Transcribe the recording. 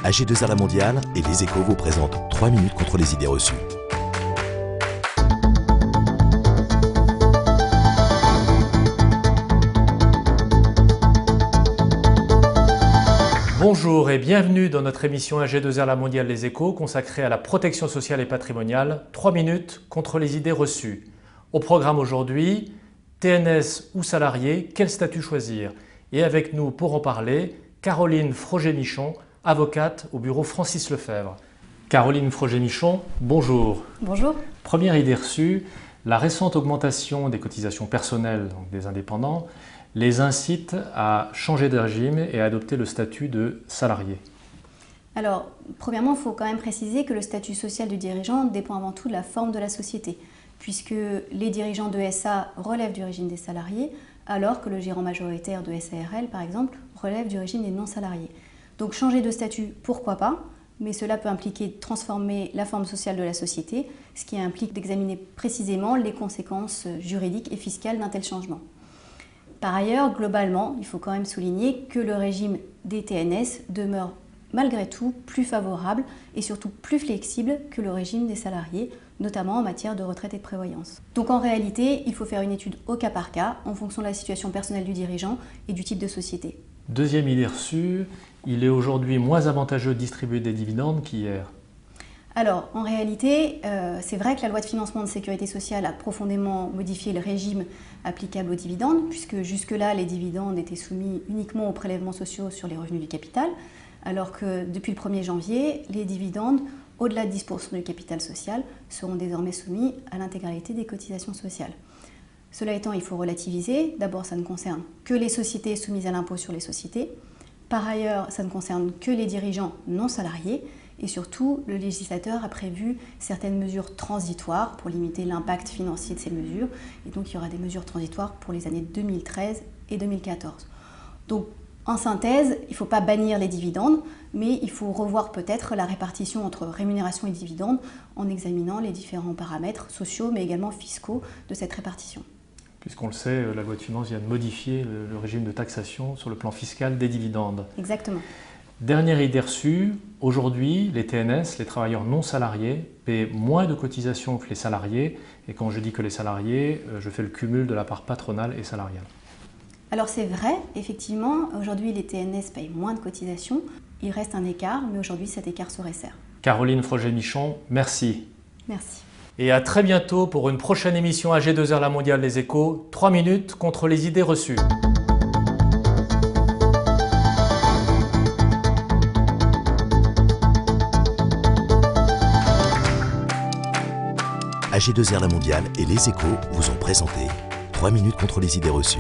AG2R La Mondiale et Les Échos vous présentent 3 minutes contre les idées reçues. Bonjour et bienvenue dans notre émission AG2R La Mondiale Les Échos consacrée à la protection sociale et patrimoniale, 3 minutes contre les idées reçues. Au programme aujourd'hui, TNS ou salarié, quel statut choisir? Et avec nous pour en parler, Caroline Froger-Michon, avocate au bureau Francis Lefebvre. Caroline Froger-Michon, bonjour. Bonjour. Première idée reçue, la récente augmentation des cotisations personnelles, donc des indépendants, les incite à changer de régime et à adopter le statut de salarié. Alors, premièrement, il faut quand même préciser que le statut social du dirigeant dépend avant tout de la forme de la société, puisque les dirigeants de SA relèvent du régime des salariés, alors que le gérant majoritaire de SARL, par exemple, relève du régime des non-salariés. Donc changer de statut, pourquoi pas, mais cela peut impliquer de transformer la forme sociale de la société, ce qui implique d'examiner précisément les conséquences juridiques et fiscales d'un tel changement. Par ailleurs, globalement, il faut quand même souligner que le régime des TNS demeure malgré tout plus favorable et surtout plus flexible que le régime des salariés, notamment en matière de retraite et de prévoyance. Donc en réalité, il faut faire une étude au cas par cas en fonction de la situation personnelle du dirigeant et du type de société. Deuxième idée reçue, il est aujourd'hui moins avantageux de distribuer des dividendes qu'hier. Alors, en réalité, c'est vrai que la loi de financement de sécurité sociale a profondément modifié le régime applicable aux dividendes, puisque jusque-là, les dividendes étaient soumis uniquement aux prélèvements sociaux sur les revenus du capital, alors que depuis le 1er janvier, les dividendes, au-delà de 10% du capital social, seront désormais soumis à l'intégralité des cotisations sociales. Cela étant, il faut relativiser. D'abord, ça ne concerne que les sociétés soumises à l'impôt sur les sociétés. Par ailleurs, ça ne concerne que les dirigeants non salariés. Et surtout, le législateur a prévu certaines mesures transitoires pour limiter l'impact financier de ces mesures. Et donc, il y aura des mesures transitoires pour les années 2013 et 2014. Donc, en synthèse, il ne faut pas bannir les dividendes, mais il faut revoir peut-être la répartition entre rémunération et dividendes en examinant les différents paramètres sociaux, mais également fiscaux de cette répartition. Puisqu'on le sait, la loi de finances vient de modifier le régime de taxation sur le plan fiscal des dividendes. Exactement. Dernière idée reçue, aujourd'hui, les TNS, les travailleurs non salariés, paient moins de cotisations que les salariés. Et quand je dis que les salariés, je fais le cumul de la part patronale et salariale. Alors c'est vrai, effectivement, aujourd'hui les TNS payent moins de cotisations. Il reste un écart, mais aujourd'hui cet écart se resserre. Caroline Froger-Michon, merci. Merci. Et à très bientôt pour une prochaine émission AG2R La Mondiale Les Échos, 3 minutes contre les idées reçues. AG2R La Mondiale et Les Échos vous ont présenté 3 minutes contre les idées reçues.